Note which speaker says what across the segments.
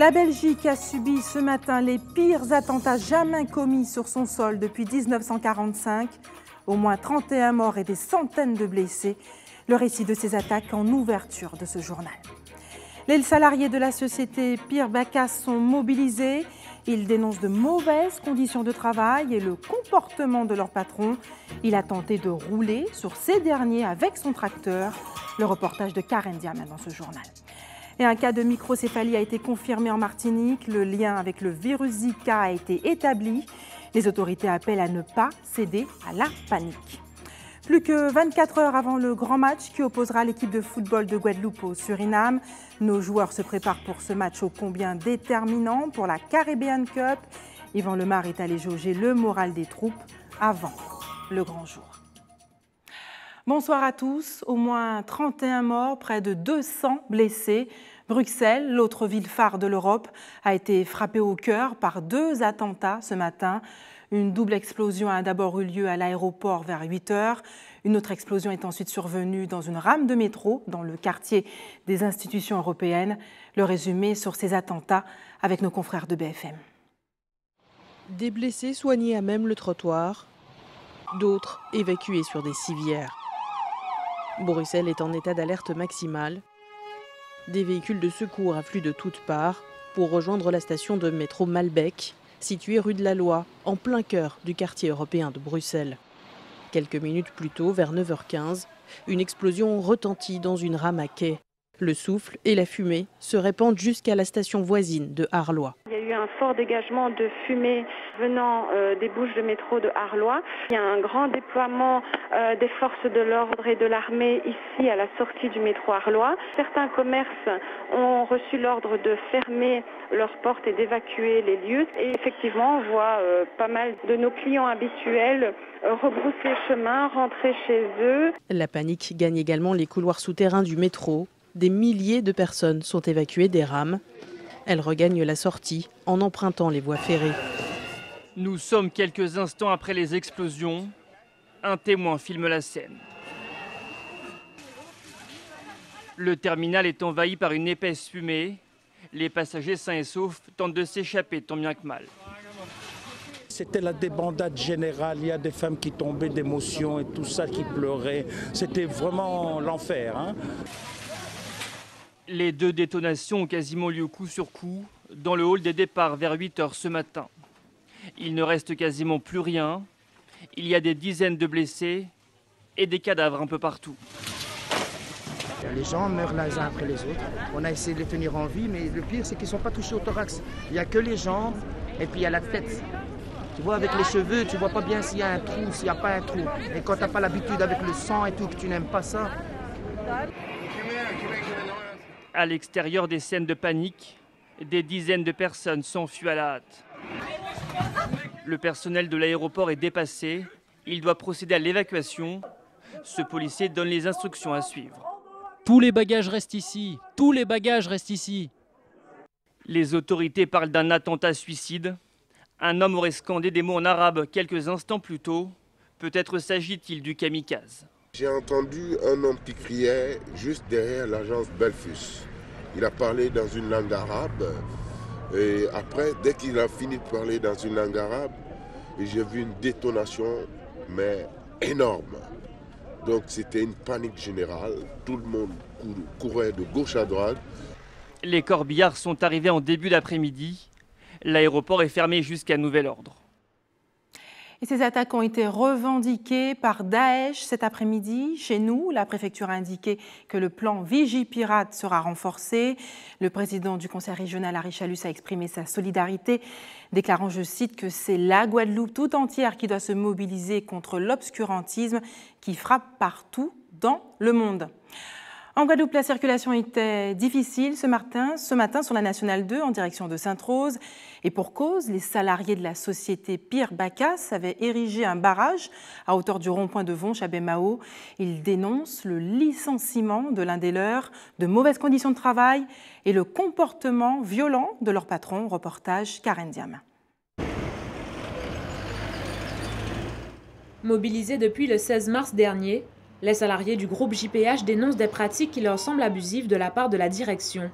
Speaker 1: La Belgique a subi ce matin les pires attentats jamais commis sur son sol depuis 1945. Au moins 31 morts et des centaines de blessés. Le récit de ces attaques en ouverture de ce journal. Les salariés de la société Pierre Bacchus sont mobilisés. Ils dénoncent de mauvaises conditions de travail et le comportement de leur patron. Il a tenté de rouler sur ces derniers avec son tracteur. Le reportage de Karen Diamant dans ce journal. Et un cas de microcéphalie a été confirmé en Martinique. Le lien avec le virus Zika a été établi. Les autorités appellent à ne pas céder à la panique. Plus que 24 heures avant le grand match qui opposera l'équipe de football de Guadeloupe au Suriname, nos joueurs se préparent pour ce match ô combien déterminant pour la Caribbean Cup. Yvan Lemar est allé jauger le moral des troupes avant le grand jour. Bonsoir à tous. Au moins 31 morts, près de 200 blessés. Bruxelles, l'autre ville phare de l'Europe, a été frappée au cœur par 2 attentats ce matin. Une double explosion a d'abord eu lieu à l'aéroport vers 8 heures. Une autre explosion est ensuite survenue dans une rame de métro dans le quartier des institutions européennes. Le résumé sur ces attentats avec nos confrères de BFM.
Speaker 2: Des blessés soignés à même le trottoir, d'autres évacués sur des civières. Bruxelles est en état d'alerte maximale. Des véhicules de secours affluent de toutes parts pour rejoindre la station de métro Malbec, située rue de la Loi, en plein cœur du quartier européen de Bruxelles. Quelques minutes plus tôt, vers 9h15, une explosion retentit dans une rame à quai. Le souffle et la fumée se répandent jusqu'à la station voisine de Arlois.
Speaker 3: Il y a eu un fort dégagement de fumée venant des bouches de métro de Arlois. Il y a un grand déploiement des forces de l'ordre et de l'armée ici à la sortie du métro Arlois. Certains commerces ont reçu l'ordre de fermer leurs portes et d'évacuer les lieux. Et effectivement, on voit pas mal de nos clients habituels rebrousser chemin, rentrer chez eux.
Speaker 2: La panique gagne également les couloirs souterrains du métro. Des milliers de personnes sont évacuées des rames. Elles regagnent la sortie en empruntant les voies ferrées.
Speaker 4: Nous sommes quelques instants après les explosions. Un témoin filme la scène. Le terminal est envahi par une épaisse fumée. Les passagers sains et saufs tentent de s'échapper tant bien que mal.
Speaker 5: C'était la débandade générale, il y a des femmes qui tombaient d'émotion et tout ça, qui pleuraient. C'était vraiment l'enfer, hein.
Speaker 4: Les 2 détonations ont quasiment lieu coup sur coup dans le hall des départs vers 8 h ce matin. Il ne reste quasiment plus rien. Il y a des dizaines de blessés et des cadavres un peu partout.
Speaker 6: Les gens meurent les uns après les autres. On a essayé de les tenir en vie, mais le pire, c'est qu'ils ne sont pas touchés au thorax. Il n'y a que les jambes et puis il y a la tête. Tu vois, avec les cheveux, tu ne vois pas bien s'il y a un trou, s'il n'y a pas un trou. Et quand tu n'as pas l'habitude avec le sang et tout, que tu n'aimes pas ça.
Speaker 4: À l'extérieur des scènes de panique, des dizaines de personnes s'enfuient à la hâte. Le personnel de l'aéroport est dépassé. Il doit procéder à l'évacuation. Ce policier donne les instructions à suivre.
Speaker 7: Tous les bagages restent ici. Tous les bagages restent ici.
Speaker 4: Les autorités parlent d'un attentat suicide. Un homme aurait scandé des mots en arabe quelques instants plus tôt. Peut-être s'agit-il du kamikaze.
Speaker 8: J'ai entendu un homme qui criait juste derrière l'agence Belfus. Il a parlé dans une langue arabe. Et après, dès qu'il a fini de parler dans une langue arabe, j'ai vu une détonation, mais énorme. Donc c'était une panique générale. Tout le monde courait de gauche à droite.
Speaker 4: Les corbillards sont arrivés en début d'après-midi. L'aéroport est fermé jusqu'à nouvel ordre.
Speaker 1: Et ces attaques ont été revendiquées par Daesh cet après-midi. Chez nous, la préfecture a indiqué que le plan Vigipirate sera renforcé. Le président du conseil régional, Harry Chalus, a exprimé sa solidarité, déclarant, je cite, que c'est la Guadeloupe tout entière qui doit se mobiliser contre l'obscurantisme qui frappe partout dans le monde. En Guadeloupe, la circulation était difficile ce matin sur la Nationale 2 en direction de Sainte-Rose. Et pour cause, les salariés de la société Pierre Bacchus avaient érigé un barrage à hauteur du rond-point de Vonche à Baie-Mahault. Ils dénoncent le licenciement de l'un des leurs, de mauvaises conditions de travail et le comportement violent de leur patron. Reportage Karen Diamant.
Speaker 9: Mobilisés depuis le 16 mars dernier, les salariés du groupe JPH dénoncent des pratiques qui leur semblent abusives de la part de la direction.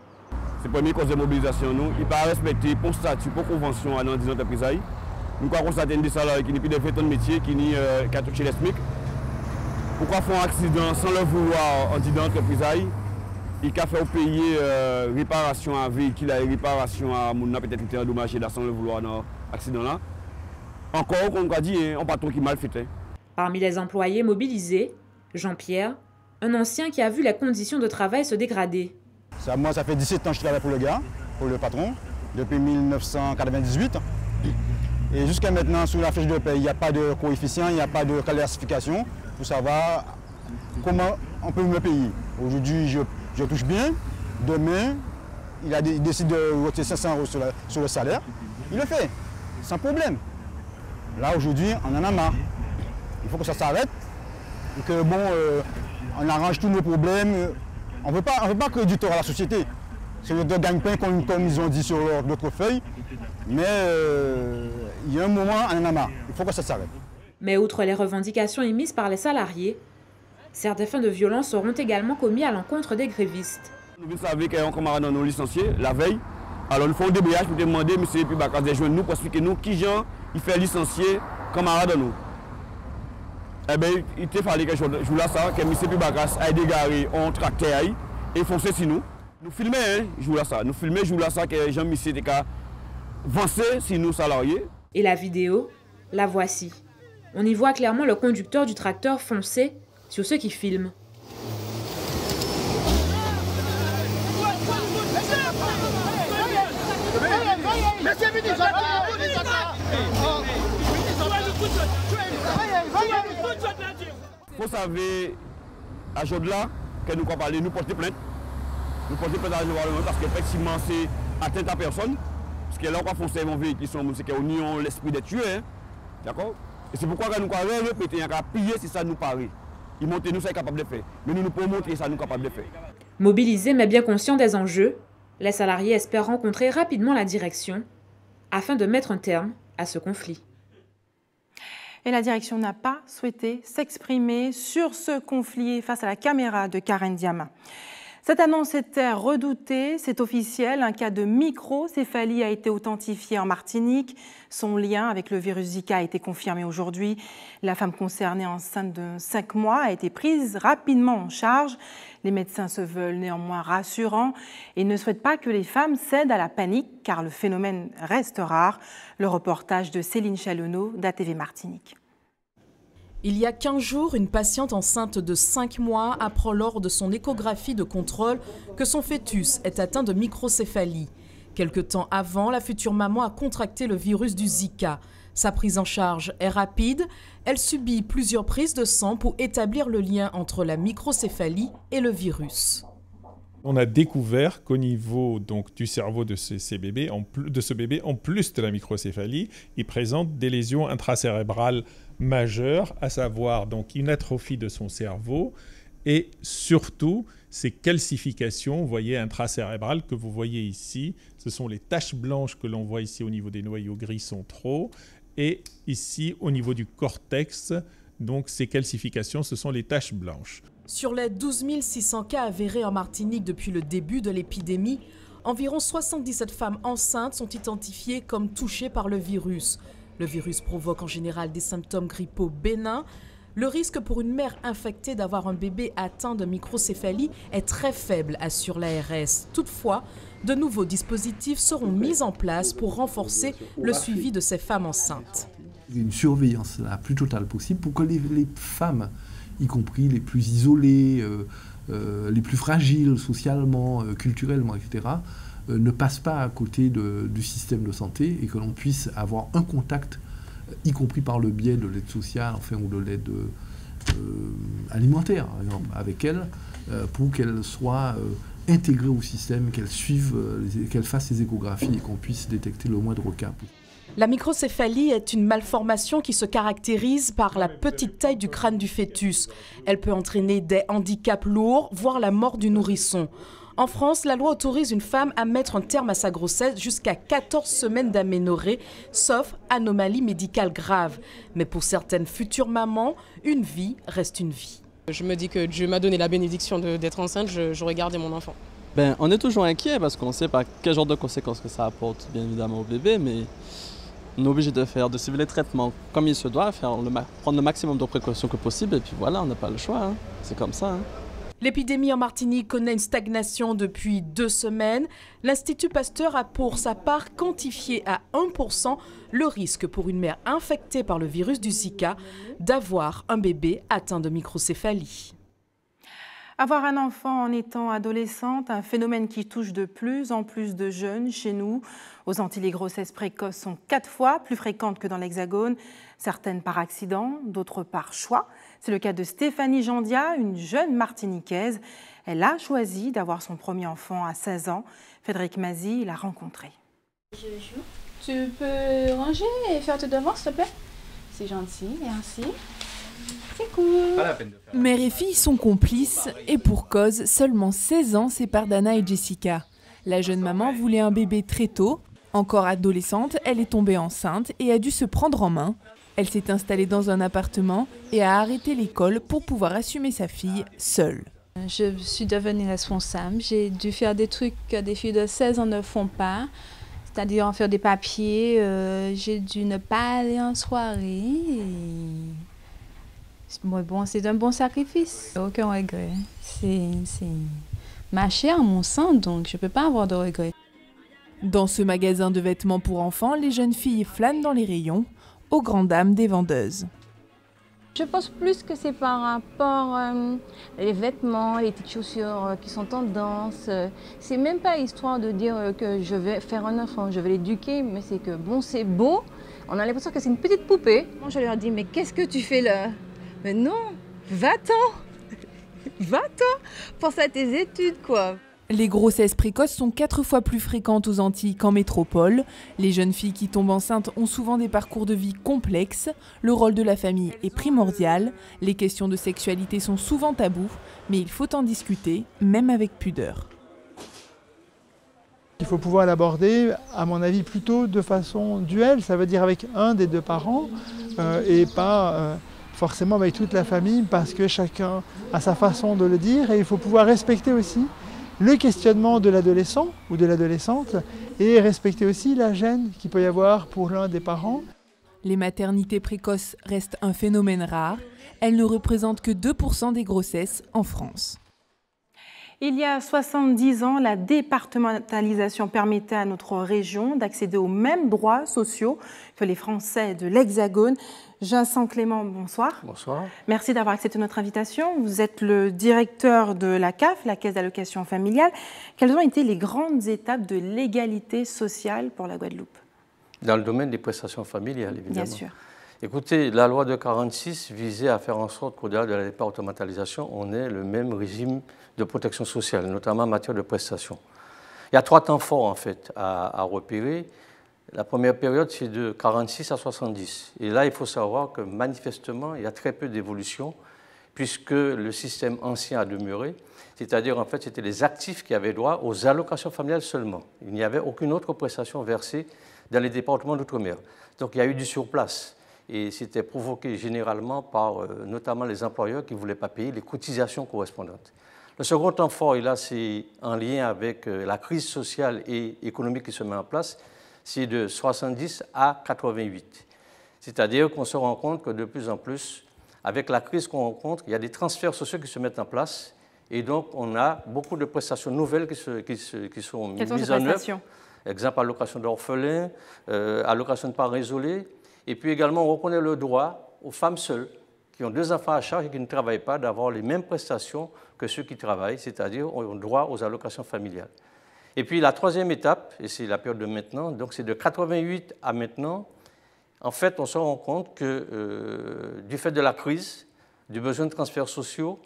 Speaker 10: C'est la première cause de mobilisation. Nous, il ne pas respecter pour statut, pour convention dans les entreprises. Nous avons constaté des salariés qui n'ont plus de fait de métier, qui ont touché les SMIC. Pourquoi faire un accident sans le vouloir en disant l'entreprise? Il a fait payer réparation à véhicule, réparation à mon peut-être été endommagé sans le vouloir dans l'accident là. Encore, on a dit, un patron qui mal fait.
Speaker 9: Parmi les employés mobilisés, Jean-Pierre, un ancien qui a vu les conditions de travail se dégrader.
Speaker 11: Moi, ça fait 17 ans que je travaille pour le gars, pour le patron, depuis 1998. Et jusqu'à maintenant, sur la fiche de paie, il n'y a pas de coefficient, il n'y a pas de classification pour savoir comment on peut me payer. Aujourd'hui, je touche bien. Demain, il décide de voter 500 € sur le salaire. Il le fait, sans problème. Là, aujourd'hui, on en a marre. Il faut que ça s'arrête et que, bon, on arrange tous nos problèmes. On ne veut pas créer du tort à la société. C'est le gagne-pain comme ils ont dit sur notre feuille. Mais il y a un moment, on en a marre. Il faut que ça s'arrête.
Speaker 9: Mais outre les revendications émises par les salariés, certains faits de violence seront également commis à l'encontre des grévistes.
Speaker 10: Vous savez qu'il y a un camarade dans nos licenciés la veille. Alors nous faisons des débrayage pour demander M. Pibacas de joindre nous pour expliquer nous qui gens il fait licencier camarade dans nous. Eh bien, il te fallait quelque chose. Je voulais ça, que M. Pibacas a dégaré un tracteur et foncé sur nous. Nous filmons, je voulais ça. Nous filmons, je voulais ça que Jean-Michel était avancer sur nous salariés.
Speaker 9: Et la vidéo, la voici. On y voit clairement le conducteur du tracteur foncer sur ceux qui filment.
Speaker 10: Vous savez, à Jodla, que nous avons parlé, nous portons plainte. Nous portons plainte à la parce qu'effectivement, c'est atteinte à personne. Parce que là, on va foncer mon véhicule, c'est qu'on a l'esprit de tuer. Hein? D'accord? Et c'est pourquoi nous avons répété, on a pillé si ça nous paraît. Ils montrent nous, c'est capable de faire. Mais nous pouvons montrer ça, nous capable de faire.
Speaker 9: Mobilisés mais bien conscients des enjeux, les salariés espèrent rencontrer rapidement la direction afin de mettre un terme à ce conflit.
Speaker 1: Et la direction n'a pas souhaité s'exprimer sur ce conflit face à la caméra de Karen Diama. Cette annonce était redoutée, c'est officiel, un cas de microcéphalie a été authentifié en Martinique. Son lien avec le virus Zika a été confirmé aujourd'hui. La femme concernée enceinte de 5 mois a été prise rapidement en charge. Les médecins se veulent néanmoins rassurants et ne souhaitent pas que les femmes cèdent à la panique car le phénomène reste rare. Le reportage de Céline Chalonneau d'ATV Martinique.
Speaker 12: Il y a 15 jours, une patiente enceinte de 5 mois apprend lors de son échographie de contrôle que son fœtus est atteint de microcéphalie. Quelque temps avant, la future maman a contracté le virus du Zika. Sa prise en charge est rapide. Elle subit plusieurs prises de sang pour établir le lien entre la microcéphalie et le virus.
Speaker 13: On a découvert qu'au niveau donc, du cerveau de ce bébé, en plus de la microcéphalie, il présente des lésions intracérébrales majeures, à savoir donc une atrophie de son cerveau et surtout ces calcifications, vous voyez, intracérébrales que vous voyez ici. Ce sont les taches blanches que l'on voit ici au niveau des noyaux gris centraux et ici au niveau du cortex, donc ces calcifications, ce sont les taches blanches.
Speaker 12: Sur les 12 600 cas avérés en Martinique depuis le début de l'épidémie, environ 77 femmes enceintes sont identifiées comme touchées par le virus. Le virus provoque en général des symptômes grippaux bénins. Le risque pour une mère infectée d'avoir un bébé atteint de microcéphalie est très faible, assure l'ARS. Toutefois, de nouveaux dispositifs seront mis en place pour renforcer le suivi de ces femmes enceintes.
Speaker 14: Une surveillance la plus totale possible pour que les femmes, y compris les plus isolées, les plus fragiles socialement, culturellement, etc., ne passent pas à côté du système de santé et que l'on puisse avoir un contact, y compris par le biais de l'aide sociale, enfin, ou de l'aide alimentaire, par exemple, avec elles, pour qu'elles soient intégrées au système, qu'elles suivent, qu'elles fassent les échographies et qu'on puisse détecter le moindre cas.
Speaker 12: La microcéphalie est une malformation qui se caractérise par la petite taille du crâne du fœtus. Elle peut entraîner des handicaps lourds, voire la mort du nourrisson. En France, la loi autorise une femme à mettre un terme à sa grossesse jusqu'à 14 semaines d'aménorrhée, sauf anomalie médicale grave. Mais pour certaines futures mamans, une vie reste une vie.
Speaker 15: Je me dis que Dieu m'a donné la bénédiction d'être enceinte, j'aurais gardé mon enfant. On est toujours inquiet parce qu'on ne sait pas quel genre de conséquences que ça apporte, bien évidemment, au bébé, mais on est obligé de suivre les traitements comme il se doit, prendre le maximum de précautions que possible, et puis voilà, on n'a pas le choix, hein. C'est comme ça. Hein.
Speaker 12: L'épidémie en Martinique connaît une stagnation depuis 2 semaines. L'Institut Pasteur a pour sa part quantifié à 1% le risque pour une mère infectée par le virus du Zika d'avoir un bébé atteint de microcéphalie.
Speaker 1: Avoir un enfant en étant adolescente, un phénomène qui touche de plus en plus de jeunes chez nous. Aux Antilles, les grossesses précoces sont 4 fois plus fréquentes que dans l'Hexagone, certaines par accident, d'autres par choix. C'est le cas de Stéphanie Jandia, une jeune Martiniquaise. Elle a choisi d'avoir son premier enfant à 16 ans. Frédéric Mazy l'a rencontré.
Speaker 16: Tu peux ranger et faire tes devoirs, s'il te plaît? C'est gentil, merci. C'est cool.
Speaker 17: Pas la peine de faire.
Speaker 18: Mère et fille sont complices et pour cause, seulement 16 ans séparent Dana et Jessica. La jeune maman voulait un bébé très tôt. Encore adolescente, elle est tombée enceinte et a dû se prendre en main. Elle s'est installée dans un appartement et a arrêté l'école pour pouvoir assumer sa fille seule.
Speaker 16: Je suis devenue responsable. J'ai dû faire des trucs que des filles de 16 ans ne font pas, c'est-à-dire en faire des papiers. J'ai dû ne pas aller en soirée. Bon, c'est un bon sacrifice. Aucun regret. C'est ma chair, mon sang, donc je ne peux pas avoir de regrets.
Speaker 18: Dans ce magasin de vêtements pour enfants, les jeunes filles flânent dans les rayons, aux grandes dames des vendeuses.
Speaker 19: Je pense plus que c'est par rapport les vêtements, les petites chaussures qui sont tendance. C'est même pas histoire de dire que je vais faire un enfant, je vais l'éduquer, mais c'est que bon, c'est beau. On a l'impression que c'est une petite poupée. Moi, je leur dis, mais qu'est-ce que tu fais là? Mais non, va-t'en, va-t'en, pense à tes études, quoi.
Speaker 18: Les grossesses précoces sont 4 fois plus fréquentes aux Antilles qu'en métropole. Les jeunes filles qui tombent enceintes ont souvent des parcours de vie complexes. Le rôle de la famille est primordial. Les questions de sexualité sont souvent tabous, mais il faut en discuter, même avec pudeur.
Speaker 20: Il faut pouvoir l'aborder, à mon avis, plutôt de façon duelle, ça veut dire avec un des 2 parents et pas forcément avec toute la famille, parce que chacun a sa façon de le dire et il faut pouvoir respecter aussi le questionnement de l'adolescent ou de l'adolescente et respecter aussi la gêne qu'il peut y avoir pour l'un des parents.
Speaker 18: Les maternités précoces restent un phénomène rare. Elles ne représentent que 2% des grossesses en France.
Speaker 1: Il y a 70 ans, la départementalisation permettait à notre région d'accéder aux mêmes droits sociaux que les Français de l'Hexagone. Vincent Clément, bonsoir.
Speaker 21: Bonsoir.
Speaker 1: Merci d'avoir accepté notre invitation. Vous êtes le directeur de la CAF, la Caisse d'allocation familiale. Quelles ont été les grandes étapes de l'égalité sociale pour la Guadeloupe?
Speaker 21: Dans le domaine des prestations familiales, évidemment.
Speaker 1: Bien sûr.
Speaker 21: Écoutez, la loi de 1946 visait à faire en sorte qu'au-delà de la départementalisation, on ait le même régime de protection sociale, notamment en matière de prestations. Il y a 3 temps forts, en fait, à repérer. La première période, c'est de 1946 à 1970. Et là, il faut savoir que manifestement, il y a très peu d'évolution, puisque le système ancien a demeuré. C'est-à-dire, en fait, c'était les actifs qui avaient droit aux allocations familiales seulement. Il n'y avait aucune autre prestation versée dans les départements d'outre-mer. Donc, il y a eu du surplace. Et c'était provoqué généralement par notamment les employeurs qui ne voulaient pas payer les cotisations correspondantes. Le second temps fort, et là, c'est en lien avec la crise sociale et économique qui se met en place, c'est de 70 à 88. C'est-à-dire qu'on se rend compte que de plus en plus, avec la crise qu'on rencontre, il y a des transferts sociaux qui se mettent en place. Et donc, on a beaucoup de prestations nouvelles qui sont mises en œuvre. Exemple, allocation d'orphelins, allocation de parents isolés. Et puis également, on reconnaît le droit aux femmes seules qui ont 2 enfants à charge et qui ne travaillent pas d'avoir les mêmes prestations que ceux qui travaillent, c'est-à-dire ont droit aux allocations familiales. Et puis la 3e étape, et c'est la période de maintenant, donc c'est de 88 à maintenant, en fait, on se rend compte que du fait de la crise, du besoin de transferts sociaux,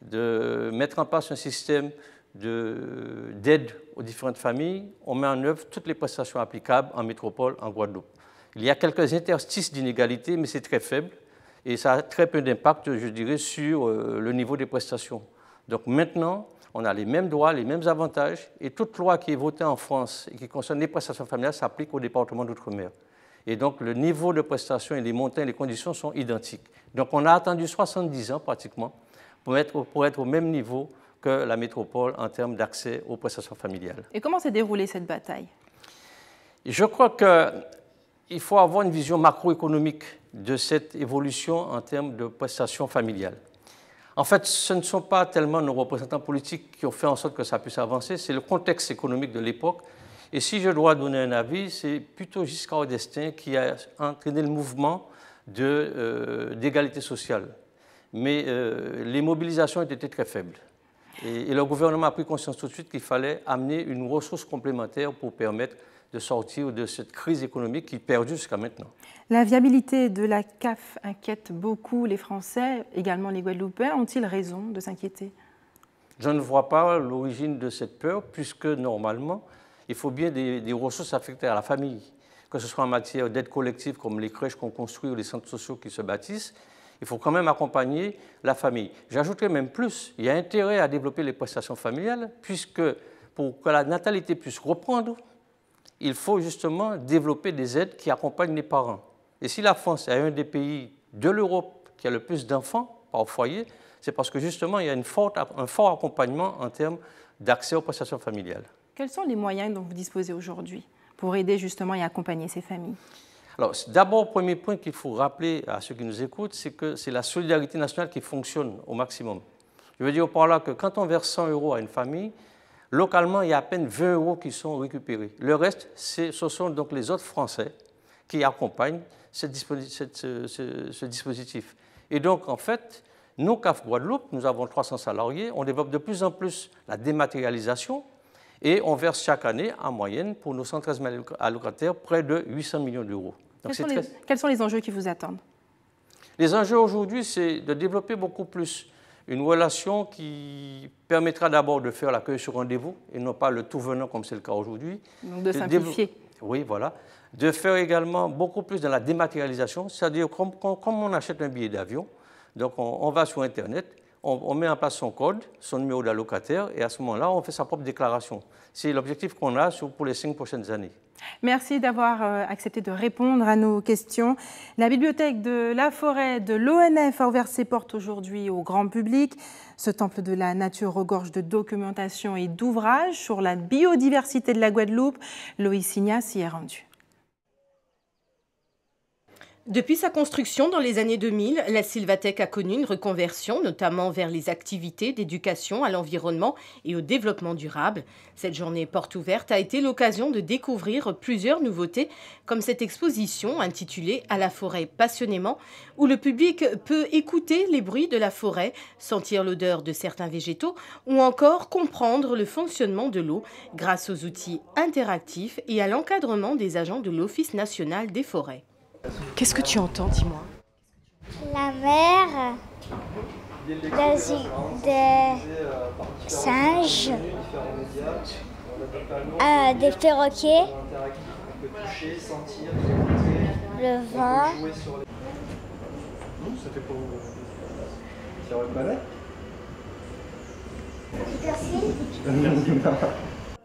Speaker 21: de mettre en place un système d'aide aux différentes familles, on met en œuvre toutes les prestations applicables en métropole, en Guadeloupe. Il y a quelques interstices d'inégalité, mais c'est très faible et ça a très peu d'impact, je dirais, sur le niveau des prestations. Donc maintenant, on a les mêmes droits, les mêmes avantages et toute loi qui est votée en France et qui concerne les prestations familiales s'applique au département d'outre-mer. Et donc le niveau de prestations et les montants et les conditions sont identiques. Donc on a attendu 70 ans pratiquement pour être au même niveau que la métropole en termes d'accès aux prestations familiales.
Speaker 1: Et comment s'est déroulée cette bataille?
Speaker 21: Je crois qu'il faut avoir une vision macroéconomique de cette évolution en termes de prestations familiales. En fait, ce ne sont pas tellement nos représentants politiques qui ont fait en sorte que ça puisse avancer, c'est le contexte économique de l'époque. Et si je dois donner un avis, c'est plutôt Giscard d'Estaing qui a entraîné le mouvement d'égalité sociale. Mais les mobilisations ont été très faibles. Et le gouvernement a pris conscience tout de suite qu'il fallait amener une ressource complémentaire pour permettre de sortir de cette crise économique qui perdure jusqu'à maintenant.
Speaker 1: La viabilité de la CAF inquiète beaucoup les Français, également les Guadeloupéens. Ont-ils raison de s'inquiéter?
Speaker 21: Je ne vois pas l'origine de cette peur, puisque normalement, il faut bien des ressources affectées à la famille, que ce soit en matière d'aide collective comme les crèches qu'on construit ou les centres sociaux qui se bâtissent. Il faut quand même accompagner la famille. J'ajouterais même plus, il y a intérêt à développer les prestations familiales, puisque pour que la natalité puisse reprendre, il faut justement développer des aides qui accompagnent les parents. Et si la France est un des pays de l'Europe qui a le plus d'enfants par foyer, c'est parce que justement il y a un fort accompagnement en termes d'accès aux prestations familiales.
Speaker 1: Quels sont les moyens dont vous disposez aujourd'hui pour aider justement et accompagner ces familles?
Speaker 21: Alors, d'abord, le premier point qu'il faut rappeler à ceux qui nous écoutent, c'est que c'est la solidarité nationale qui fonctionne au maximum. Je veux dire par là que quand on verse 100 € à une famille, localement, il y a à peine 20 € qui sont récupérés. Le reste, ce sont donc les autres Français qui accompagnent ce dispositif. Et donc, en fait, nous, CAF Guadeloupe, nous avons 300 salariés, on développe de plus en plus la dématérialisation et on verse chaque année, en moyenne, pour nos 113 000 allocataires, près de 800 millions d'euros.
Speaker 1: Quels sont les enjeux qui vous attendent?
Speaker 21: Les enjeux aujourd'hui, c'est de développer beaucoup plus une relation qui permettra d'abord de faire l'accueil sur rendez-vous et non pas le tout venant comme c'est le cas aujourd'hui.
Speaker 1: Donc de simplifier.
Speaker 21: Oui, voilà. De faire également beaucoup plus dans la dématérialisation, c'est-à-dire comme on achète un billet d'avion, donc on va sur Internet, on met en place son code, son numéro d'allocataire et à ce moment-là, on fait sa propre déclaration. C'est l'objectif qu'on a pour les 5 prochaines années.
Speaker 1: Merci d'avoir accepté de répondre à nos questions. La bibliothèque de la Forêt de l'ONF a ouvert ses portes aujourd'hui au grand public. Ce temple de la nature regorge de documentation et d'ouvrages sur la biodiversité de la Guadeloupe. Loïs Signa s'y est rendu.
Speaker 17: Depuis sa construction dans les années 2000, la Sylvathèque a connu une reconversion, notamment vers les activités d'éducation à l'environnement et au développement durable. Cette journée porte ouverte a été l'occasion de découvrir plusieurs nouveautés, comme cette exposition intitulée « À la forêt passionnément », où le public peut écouter les bruits de la forêt, sentir l'odeur de certains végétaux ou encore comprendre le fonctionnement de l'eau grâce aux outils interactifs et à l'encadrement des agents de l'Office national des forêts. Qu'est-ce que tu entends, dis-moi?
Speaker 22: La mer, des singes, des perroquets, le vent.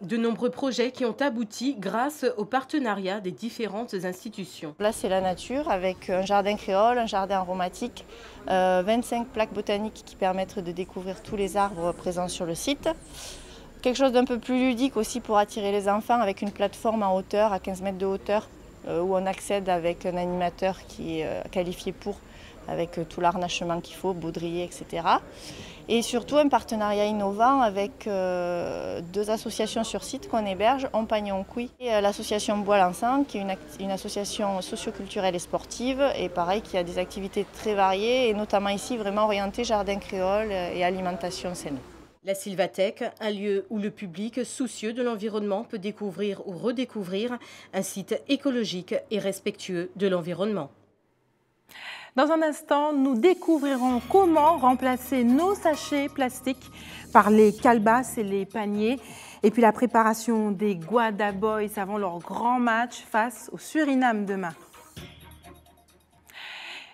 Speaker 17: De nombreux projets qui ont abouti grâce au partenariat des différentes institutions.
Speaker 23: Là, c'est la nature avec un jardin créole, un jardin aromatique, 25 plaques botaniques qui permettent de découvrir tous les arbres présents sur le site. Quelque chose d'un peu plus ludique aussi pour attirer les enfants avec une plateforme en hauteur, à 15 mètres de hauteur, où on accède avec un animateur qui est qualifié pour, avec tout l'harnachement qu'il faut, baudrier, etc. Et surtout un partenariat innovant avec 2 associations sur site qu'on héberge, Ompagnon-Couy et l'association Bois l'Encens, qui est une association socioculturelle et sportive, et pareil, qui a des activités très variées, et notamment ici vraiment orientées jardin créole et alimentation saine.
Speaker 17: La Sylvathèque, un lieu où le public soucieux de l'environnement peut découvrir ou redécouvrir un site écologique et respectueux de l'environnement.
Speaker 1: Dans un instant, nous découvrirons comment remplacer nos sachets plastiques par les calebasses et les paniers. Et puis la préparation des Guada Boys avant leur grand match face au Suriname demain.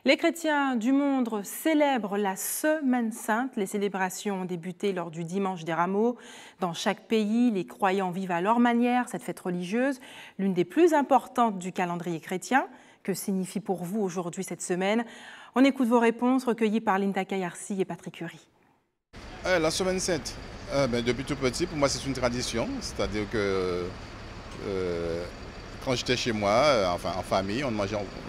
Speaker 1: Les chrétiens du monde célèbrent la Semaine Sainte. Les célébrations ont débuté lors du Dimanche des Rameaux. Dans chaque pays, les croyants vivent à leur manière cette fête religieuse, l'une des plus importantes du calendrier chrétien. Que signifie pour vous aujourd'hui cette semaine? On écoute vos réponses recueillies par Linda Kayarsi et Patrick Curie.
Speaker 24: La Semaine Sainte,
Speaker 2: Depuis tout petit, pour moi, c'est une tradition. C'est-à-dire que quand j'étais chez moi, enfin en famille, on ne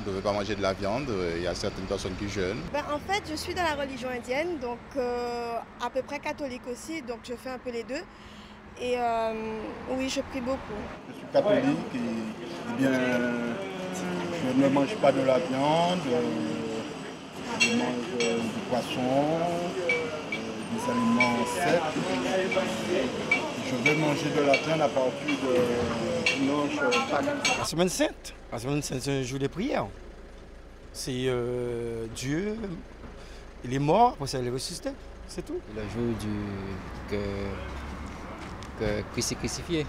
Speaker 2: devait pas manger de la viande. Il y a certaines personnes qui jeûnent.
Speaker 3: En fait, je suis dans la religion indienne, donc à peu près catholique aussi, donc je fais un peu les deux. Et oui, je prie beaucoup.
Speaker 5: Je suis catholique et bien, je ne mange pas de la viande, je mange du poisson, des aliments secs. Je vais manger de la viande à partir de dimanche Pâques.
Speaker 24: La semaine sainte, c'est un jour de prière. C'est Dieu, il est mort, après ça il est ressuscité, c'est tout.
Speaker 25: Le jour que Christ est crucifié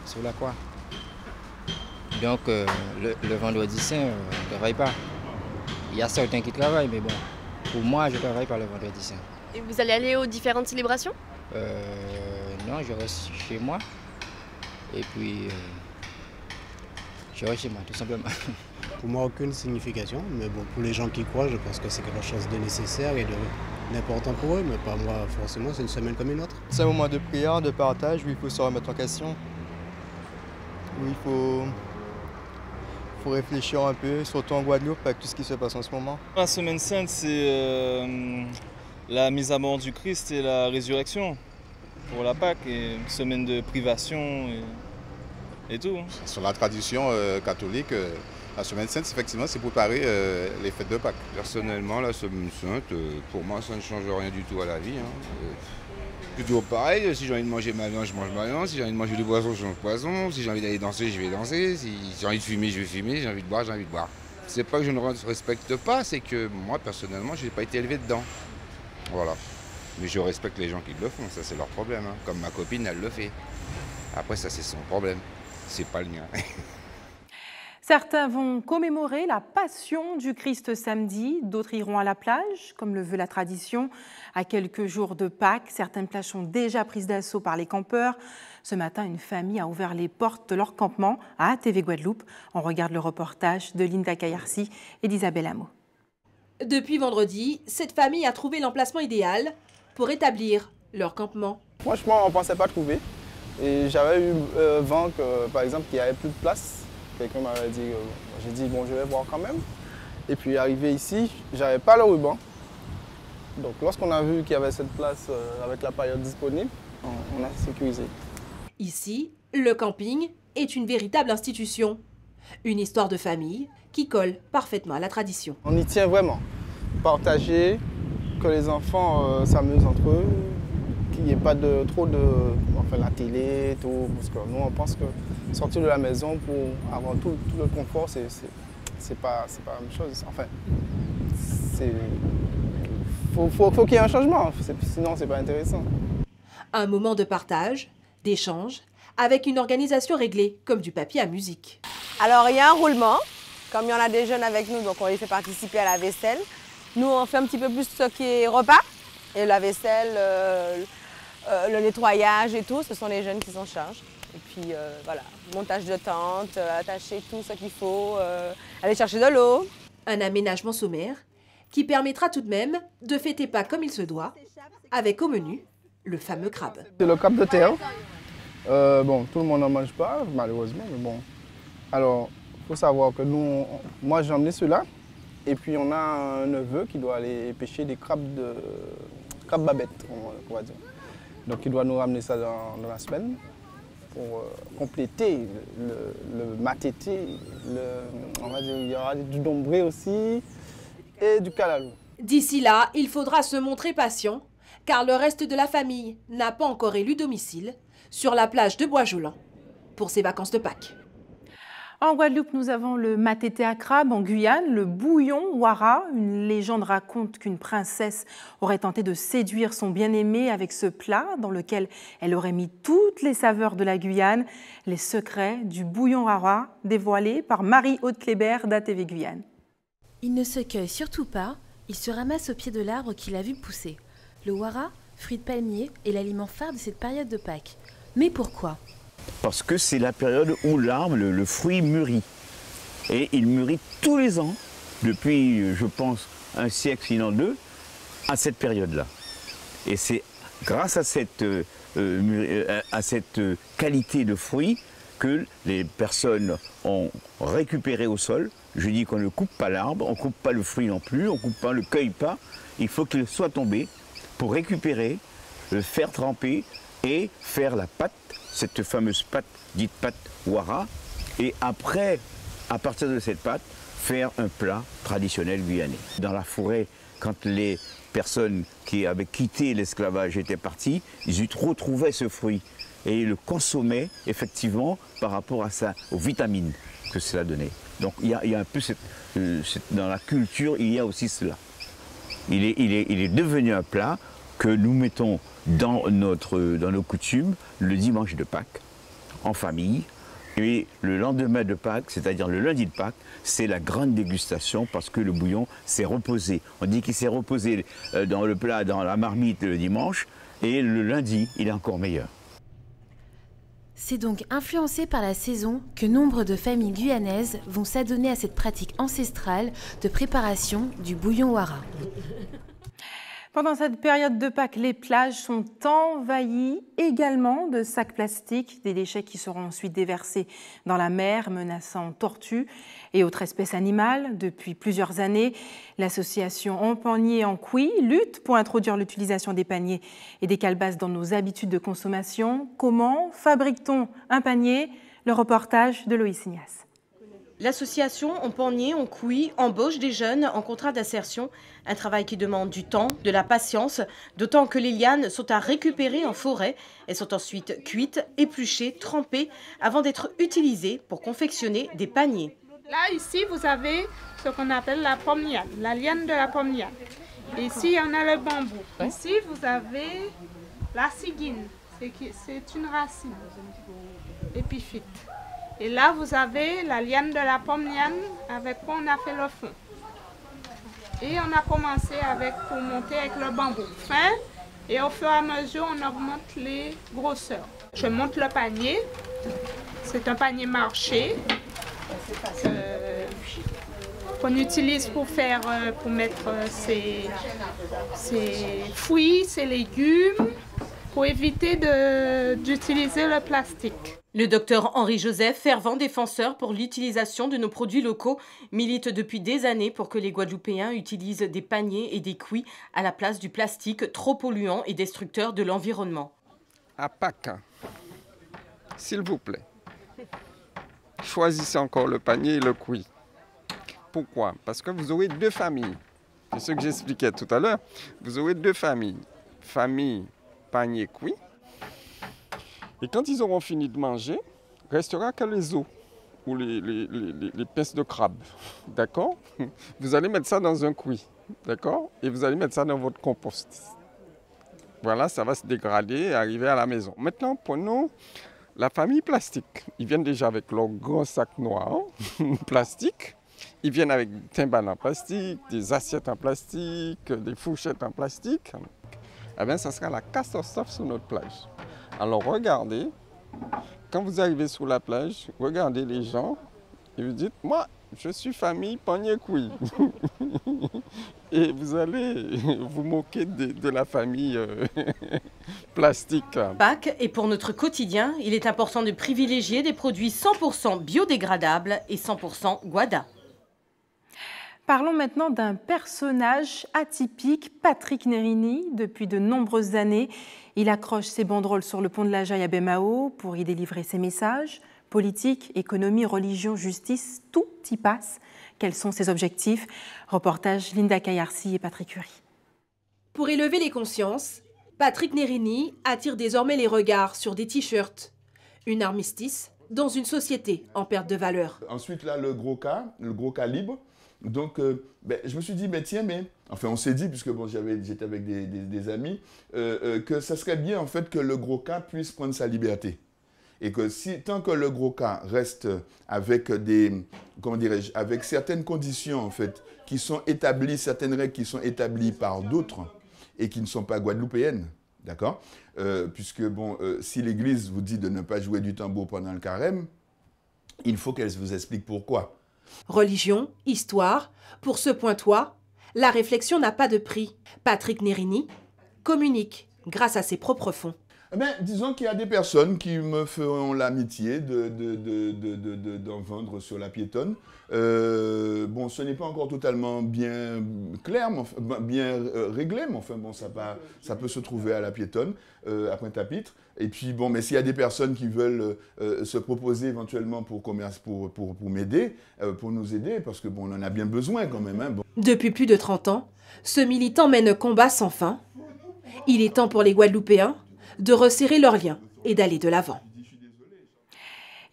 Speaker 25: sur la croix. Donc le vendredi saint, on ne travaille pas. Il y a certains qui travaillent, mais bon, pour moi, je ne travaille pas le vendredi saint.
Speaker 26: Et vous allez aller aux différentes célébrations?
Speaker 25: Non, je reste chez moi. Et puis, je reste chez moi, tout simplement.
Speaker 27: Pour moi, aucune signification. Mais bon, pour les gens qui croient, je pense que c'est quelque chose de nécessaire et d'important pour eux. Mais pas moi, forcément, c'est une semaine comme une autre.
Speaker 28: C'est un moment de prière, de partage, où il faut se remettre en question. Où il faut réfléchir un peu, surtout en Guadeloupe, avec tout ce qui se passe en ce moment.
Speaker 29: La Semaine Sainte, c'est la mise à mort du Christ et la résurrection pour la Pâque, et une semaine de privation et tout.
Speaker 2: Sur la tradition catholique, la Semaine Sainte, effectivement, c'est préparer les fêtes de Pâques.
Speaker 30: Personnellement, la Semaine Sainte, pour moi, ça ne change rien du tout à la vie. Toujours pareil, si j'ai envie de manger ma viande, je mange ma viande. Si j'ai envie de manger du poisson, je mange du poisson. Si j'ai envie d'aller danser, je vais danser. Si j'ai envie de fumer, je vais fumer. Si j'ai envie de boire, j'ai envie de boire. C'est pas que je ne respecte pas, c'est que moi, personnellement, je n'ai pas été élevé dedans. Voilà. Mais je respecte les gens qui le font, ça c'est leur problème. Comme ma copine, elle le fait. Après, ça c'est son problème. C'est pas le mien.
Speaker 1: Certains vont commémorer la passion du Christ samedi, d'autres iront à la plage, comme le veut la tradition. À quelques jours de Pâques, certaines plages sont déjà prises d'assaut par les campeurs. Ce matin, une famille a ouvert les portes de leur campement à ATV Guadeloupe. On regarde le reportage de Linda Kayarsi et d'Isabelle Hameau.
Speaker 31: Depuis vendredi, cette famille a trouvé l'emplacement idéal pour établir leur campement.
Speaker 28: Franchement, on ne pensait pas trouver. Et j'avais eu vent, par exemple, qu'il n'y avait plus de place. Quelqu'un m'avait dit, j'ai dit, bon, je vais voir quand même. Et puis, arrivé ici, j'avais pas le ruban. Donc, lorsqu'on a vu qu'il y avait cette place avec la période disponible, on a sécurisé.
Speaker 31: Ici, le camping est une véritable institution. Une histoire de famille qui colle parfaitement à la tradition.
Speaker 28: On y tient vraiment. Partager, que les enfants s'amusent entre eux, qu'il n'y ait pas trop de la télé, tout. Parce que nous, on pense que sortir de la maison pour avoir tout le confort, c'est pas la même chose. Enfin, faut qu'il y ait un changement, sinon c'est pas intéressant.
Speaker 31: Un moment de partage, d'échange, avec une organisation réglée, comme du papier à musique.
Speaker 23: Alors, il y a un roulement. Comme il y en a des jeunes avec nous, donc on les fait participer à la vaisselle. Nous, on fait un petit peu plus ce qui est repas. Et la vaisselle, le nettoyage et tout, ce sont les jeunes qui s'en chargent. Et puis, voilà, montage de tente, attacher tout ce qu'il faut, aller chercher de l'eau.
Speaker 31: Un aménagement sommaire qui permettra tout de même de fêter Pâques comme il se doit, avec au menu le fameux crabe.
Speaker 28: C'est le crabe de terre. Bon, tout le monde n'en mange pas, malheureusement, mais bon. Alors, il faut savoir que nous, moi j'ai emmené ceux-là, et puis on a un neveu qui doit aller pêcher des crabes babettes, on va dire. Donc il doit nous ramener ça dans la semaine pour compléter le matété, on va dire, il y aura du dombré aussi et du calalou.
Speaker 31: D'ici là, il faudra se montrer patient, car le reste de la famille n'a pas encore élu domicile sur la plage de Bois-Jolant pour ses vacances de Pâques.
Speaker 1: En Guadeloupe, nous avons le matété à crabe. En Guyane, le bouillon wara. Une légende raconte qu'une princesse aurait tenté de séduire son bien-aimé avec ce plat dans lequel elle aurait mis toutes les saveurs de la Guyane. Les secrets du bouillon wara dévoilés par Marie-Aude Kléber d'ATV Guyane.
Speaker 32: Il ne se cueille surtout pas, il se ramasse au pied de l'arbre qu'il a vu pousser. Le wara, fruit de palmier, est l'aliment phare de cette période de Pâques. Mais pourquoi ?
Speaker 33: Parce que c'est la période où l'arbre, le fruit mûrit. Et il mûrit tous les ans, depuis, je pense, un siècle, sinon deux, à cette période-là. Et c'est grâce à cette qualité de fruit que les personnes ont récupéré au sol. Je dis qu'on ne coupe pas l'arbre, on ne coupe pas le fruit non plus, on ne le cueille pas. Il faut qu'il soit tombé pour récupérer, le faire tremper et faire la pâte, cette fameuse pâte dite pâte wara. Et après, à partir de cette pâte, faire un plat traditionnel guyanais. Dans la forêt, quand les personnes qui avaient quitté l'esclavage étaient parties, ils retrouvaient ce fruit et le consommaient effectivement par rapport à ça, aux vitamines que cela donnait. Donc il y a un peu dans la culture, il y a aussi cela. Il est devenu un plat que nous mettons dans nos coutumes le dimanche de Pâques, en famille. Et le lendemain de Pâques, c'est-à-dire le lundi de Pâques, c'est la grande dégustation parce que le bouillon s'est reposé. On dit qu'il s'est reposé dans le plat, dans la marmite le dimanche, et le lundi, il est encore meilleur.
Speaker 32: C'est donc influencé par la saison que nombre de familles guyanaises vont s'adonner à cette pratique ancestrale de préparation du bouillon wara.
Speaker 1: Pendant cette période de Pâques, les plages sont envahies également de sacs plastiques, des déchets qui seront ensuite déversés dans la mer, menaçant tortues et autres espèces animales. Depuis plusieurs années, l'association En Panier En Cuit lutte pour introduire l'utilisation des paniers et des calebasses dans nos habitudes de consommation. Comment fabrique-t-on un panier? Le reportage de Loïs Ignace.
Speaker 17: L'association En Panier En Cuit embauche des jeunes en contrat d'insertion, un travail qui demande du temps, de la patience, d'autant que les lianes sont à récupérer en forêt. Elles sont ensuite cuites, épluchées, trempées, avant d'être utilisées pour confectionner des paniers.
Speaker 4: Là, ici, vous avez ce qu'on appelle la pomme liane, la liane de la pomme liane. Ici, on a le bambou. Ici, vous avez la ciguine, c'est une racine épiphyte. Et là, vous avez la liane de la pomme liane avec quoi on a fait le fond. Et on a commencé pour monter avec le bambou fin. Et au fur et à mesure, on augmente les grosseurs. Je monte le panier. C'est un panier marché qu'on utilise pour mettre ses fruits, ses légumes, pour éviter d'utiliser le plastique.
Speaker 17: Le docteur Henri Joseph, fervent défenseur pour l'utilisation de nos produits locaux, milite depuis des années pour que les Guadeloupéens utilisent des paniers et des cuits à la place du plastique trop polluant et destructeur de l'environnement.
Speaker 6: À Pâques, s'il vous plaît, choisissez encore le panier et le cuit. Pourquoi? Parce que vous aurez deux familles. C'est ce que j'expliquais tout à l'heure. Vous aurez deux familles. Famille panier cuit. Et quand ils auront fini de manger, il ne restera que les os ou les pinces de crabe. D'accord? Vous allez mettre ça dans un cuit. D'accord? Et vous allez mettre ça dans votre compost. Voilà, ça va se dégrader et arriver à la maison. Maintenant, prenons la famille plastique. Ils viennent déjà avec leur grand sac noir plastique. Ils viennent avec des timbales en plastique, des assiettes en plastique, des fourchettes en plastique. Eh bien, ça sera la catastrophe sur notre plage. Alors regardez, quand vous arrivez sur la plage, regardez les gens et vous dites, moi, je suis famille panier cuit. Et vous allez vous moquer de la famille plastique.
Speaker 17: Pâques, et pour notre quotidien, il est important de privilégier des produits 100% biodégradables et 100% Guada.
Speaker 1: Parlons maintenant d'un personnage atypique, Patrick Nérini. Depuis de nombreuses années, il accroche ses banderoles sur le pont de la Jaille à Baie-Mahault pour y délivrer ses messages. Politique, économie, religion, justice, tout y passe. Quels sont ses objectifs? Reportage Linda Kayarsi et Patrick Curie.
Speaker 31: Pour élever les consciences, Patrick Nérini attire désormais les regards sur des t-shirts. Une armistice dans une société en perte de valeur.
Speaker 7: Ensuite, là, le gros calibre. Donc, je me suis dit, enfin, on s'est dit, puisque bon, j'étais avec des amis, que ça serait bien, en fait, que le gros cas puisse prendre sa liberté. Et que tant que le gros cas reste avec avec certaines conditions, en fait, qui sont établies, certaines règles qui sont établies par d'autres et qui ne sont pas guadeloupéennes, d'accord? Puisque, si l'Église vous dit de ne pas jouer du tambour pendant le carême, il faut qu'elle vous explique pourquoi.
Speaker 31: Religion, histoire, pour ce pointois, la réflexion n'a pas de prix. Patrick Nérini communique grâce à ses propres fonds.
Speaker 7: Eh bien, disons qu'il y a des personnes qui me feront l'amitié d'en vendre sur la piétonne. Bon, ce n'est pas encore totalement bien clair, mais enfin, bien réglé, mais enfin, bon, ça peut se trouver à la piétonne, à Pointe-à-Pitre. Et puis, bon, mais s'il y a des personnes qui veulent se proposer éventuellement pour m'aider, pour nous aider, parce que bon, on en a bien besoin quand même. Hein, bon.
Speaker 31: Depuis plus de 30 ans, ce militant mène un combat sans fin. Il est temps pour les Guadeloupéens de resserrer leurs liens et d'aller de l'avant.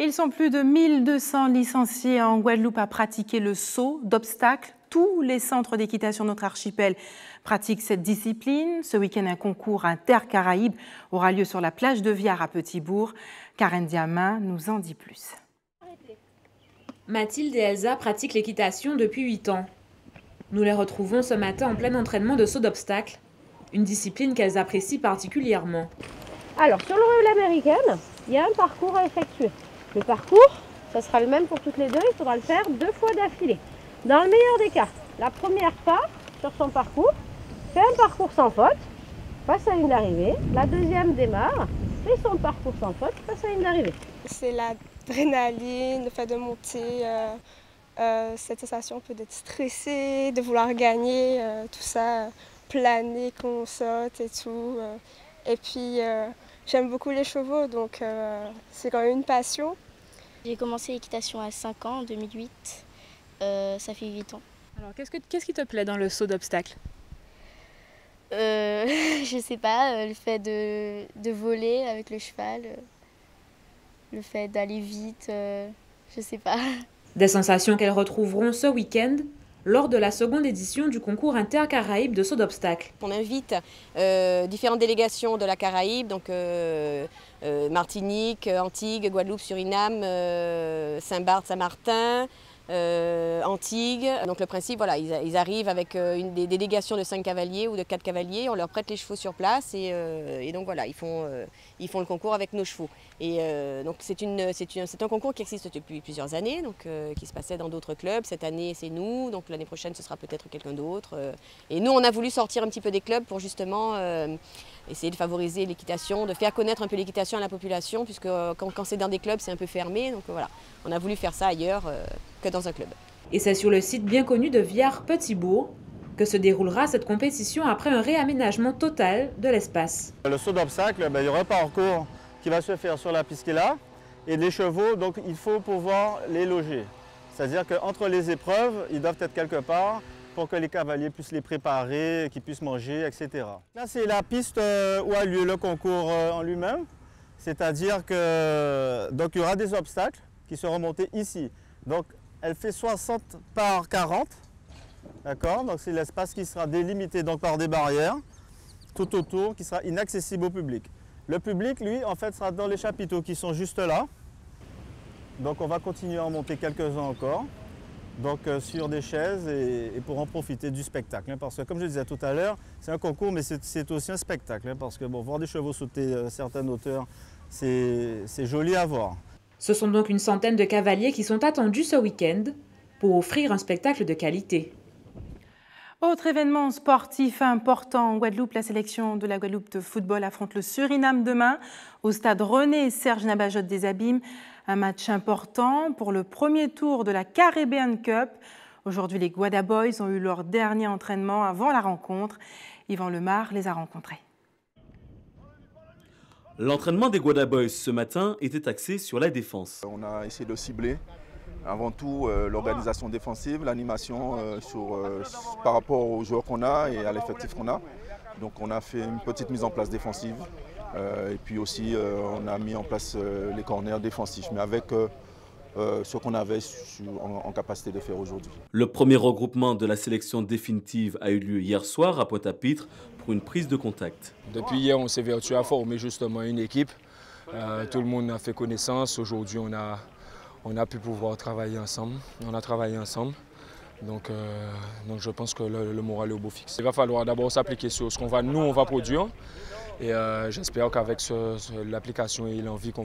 Speaker 1: Ils sont plus de 1200 licenciés en Guadeloupe à pratiquer le saut d'obstacles. Tous les centres d'équitation de notre archipel pratiquent cette discipline. Ce week-end, un concours intercaraïbe aura lieu sur la plage de Viard à Petit-Bourg. Karen Diamin nous en dit plus.
Speaker 8: Mathilde et Elsa pratiquent l'équitation depuis 8 ans. Nous les retrouvons ce matin en plein entraînement de saut d'obstacles, une discipline qu'elles apprécient particulièrement.
Speaker 9: Alors, sur l'auréole américaine, il y a un parcours à effectuer. Le parcours, ça sera le même pour toutes les deux, il faudra le faire 2 fois d'affilée. Dans le meilleur des cas, la première part sur son parcours, fait un parcours sans faute, passe à une d'arrivée. La deuxième démarre, fait son parcours sans faute, passe à une d'arrivée.
Speaker 3: C'est l'adrénaline, le fait de monter, cette sensation peut d'être stressé, de vouloir gagner, tout ça, planer quand on saute et tout. Et puis j'aime beaucoup les chevaux, donc c'est quand même une passion.
Speaker 22: J'ai commencé l'équitation à 5 ans, en 2008. Ça fait 8 ans.
Speaker 8: Alors, qu'est-ce qui te plaît dans le saut d'obstacles ?
Speaker 22: Je sais pas, le fait de voler avec le cheval, le fait d'aller vite, je sais pas.
Speaker 8: Des sensations qu'elles retrouveront ce week-end lors de la seconde édition du concours intercaraïbe de saut d'obstacles.
Speaker 10: On invite différentes délégations de la Caraïbe, donc Martinique, Antigua, Guadeloupe, Suriname, Saint-Barth, Saint-Martin, Antigua. Donc le principe, voilà, ils arrivent avec des délégations de 5 cavaliers ou de 4 cavaliers, on leur prête les chevaux sur place et donc voilà, ils font le concours avec nos chevaux. Et donc c'est un concours qui existe depuis plusieurs années, donc, qui se passait dans d'autres clubs. Cette année c'est nous, donc l'année prochaine ce sera peut-être quelqu'un d'autre. Et nous on a voulu sortir un petit peu des clubs pour justement essayer de favoriser l'équitation, de faire connaître un peu l'équitation à la population, puisque quand c'est dans des clubs c'est un peu fermé, donc voilà, on a voulu faire ça ailleurs que dans un club.
Speaker 8: Et c'est sur le site bien connu de Viard-Petit-Bourg que se déroulera cette compétition après un réaménagement total de l'espace.
Speaker 11: Le saut d'obstacle, il y aura un parcours qui va se faire sur la piste qui est là, et les chevaux, donc il faut pouvoir les loger. C'est-à-dire qu'entre les épreuves, ils doivent être quelque part pour que les cavaliers puissent les préparer, qu'ils puissent manger, etc. Là, c'est la piste où a lieu le concours en lui-même. C'est-à-dire que donc, il y aura des obstacles qui seront montés ici. Donc, elle fait 60 par 40. D'accord? Donc, c'est l'espace qui sera délimité donc, par des barrières tout autour, qui sera inaccessible au public. Le public, lui, en fait, sera dans les chapiteaux qui sont juste là. Donc, on va continuer à en monter quelques-uns encore. Donc sur des chaises et pour en profiter du spectacle. Hein, parce que comme je disais tout à l'heure, c'est un concours mais c'est aussi un spectacle. Hein, parce que bon, voir des chevaux sauter certaines hauteurs, c'est joli à voir.
Speaker 8: Ce sont donc une centaine de cavaliers qui sont attendus ce week-end pour offrir un spectacle de qualité.
Speaker 1: Autre événement sportif important en Guadeloupe, la sélection de la Guadeloupe de football affronte le Suriname demain au stade René-Serge Nabajot des Abîmes. Un match important pour le premier tour de la Caribbean Cup. Aujourd'hui, les Guada Boys ont eu leur dernier entraînement avant la rencontre. Yvan Lemar les a rencontrés.
Speaker 12: L'entraînement des Guada Boys ce matin était axé sur la défense.
Speaker 13: On a essayé de cibler avant tout l'organisation défensive, l'animation par rapport aux joueurs qu'on a et à l'effectif qu'on a. Donc on a fait une petite mise en place défensive. Et puis aussi, on a mis en place les corners défensifs, mais avec ce qu'on avait en capacité de faire aujourd'hui.
Speaker 12: Le premier regroupement de la sélection définitive a eu lieu hier soir à Pointe-à-Pitre pour une prise de contact.
Speaker 14: Depuis hier, on s'est vertu à former justement une équipe. Tout le monde a fait connaissance. Aujourd'hui, on a pu pouvoir travailler ensemble. On a travaillé ensemble. Donc je pense que le moral est au beau fixe. Il va falloir d'abord s'appliquer sur ce qu'on va produire. Et j'espère qu'avec l'application et l'envie qu'on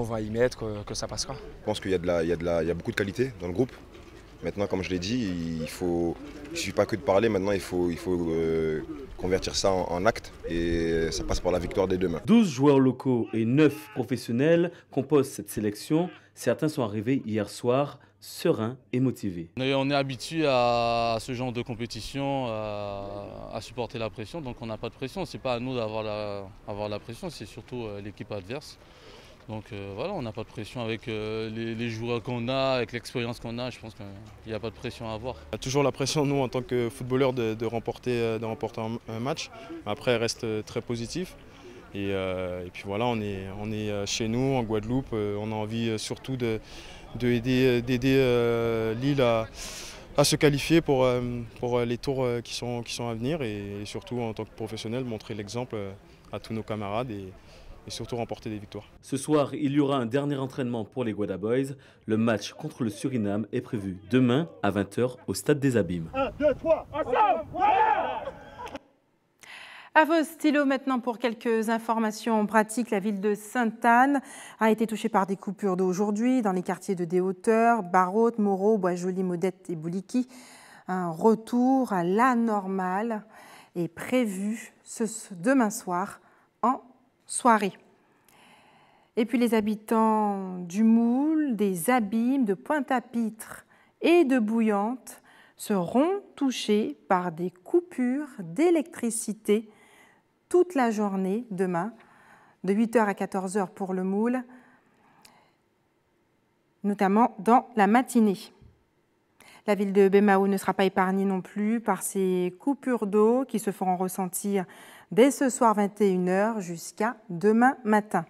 Speaker 14: va y mettre, que ça passera.
Speaker 15: Je pense qu'il y a beaucoup de qualité dans le groupe.
Speaker 2: Maintenant, comme je l'ai dit, il ne suffit pas que de parler, maintenant il faut convertir ça en actes et ça passe par la victoire dès demain.
Speaker 12: 12 joueurs locaux et 9 professionnels composent cette sélection. Certains sont arrivés hier soir sereins et motivés.
Speaker 5: On est habitué à ce genre de compétition, à supporter la pression, donc on n'a pas de pression. Ce n'est pas à nous d'avoir la pression, c'est surtout l'équipe adverse. Donc voilà, on n'a pas de pression avec les joueurs qu'on a, avec l'expérience qu'on a, je pense qu'il n'y a pas de pression à avoir.
Speaker 15: On a toujours la pression, nous, en tant que footballeurs, de remporter un match. Après, elle reste très positif. Et puis voilà, on est chez nous, en Guadeloupe. On a envie surtout d'aider Lille à se qualifier pour les tours qui sont à venir. Et surtout, en tant que professionnel, montrer l'exemple à tous nos camarades. Et surtout remporter des victoires.
Speaker 12: Ce soir, il y aura un dernier entraînement pour les Guada Boys. Le match contre le Suriname est prévu demain à 20 h au Stade des Abîmes.
Speaker 16: 1, 2, 3, ensemble, voilà!
Speaker 1: À vos stylos maintenant pour quelques informations pratiques. La ville de Sainte-Anne a été touchée par des coupures d'eau aujourd'hui dans les quartiers de Des-Hauteurs, Barraute, Moreau, Bois-Joli, Modette et Bouliki. Un retour à la normale est prévu demain soir en soirée. Et puis les habitants du Moule, des Abîmes, de Pointe-à-Pitre et de Bouillante seront touchés par des coupures d'électricité toute la journée demain, de 8 h à 14 h pour le Moule, notamment dans la matinée. La ville de Bemao ne sera pas épargnée non plus par ces coupures d'eau qui se feront ressentir dès ce soir 21 h jusqu'à demain matin.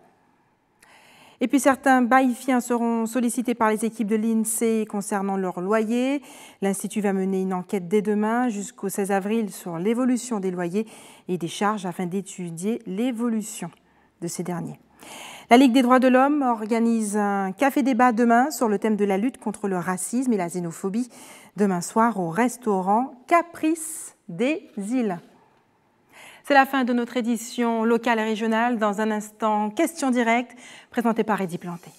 Speaker 1: Et puis certains baïfiens seront sollicités par les équipes de l'INSEE concernant leur loyer. L'Institut va mener une enquête dès demain jusqu'au 16 avril sur l'évolution des loyers et des charges afin d'étudier l'évolution de ces derniers. La Ligue des droits de l'homme organise un café-débat demain sur le thème de la lutte contre le racisme et la xénophobie, demain soir au restaurant Caprice des Îles. C'est la fin de notre édition locale et régionale. Dans un instant, questions directes présentées par Eddy Planté.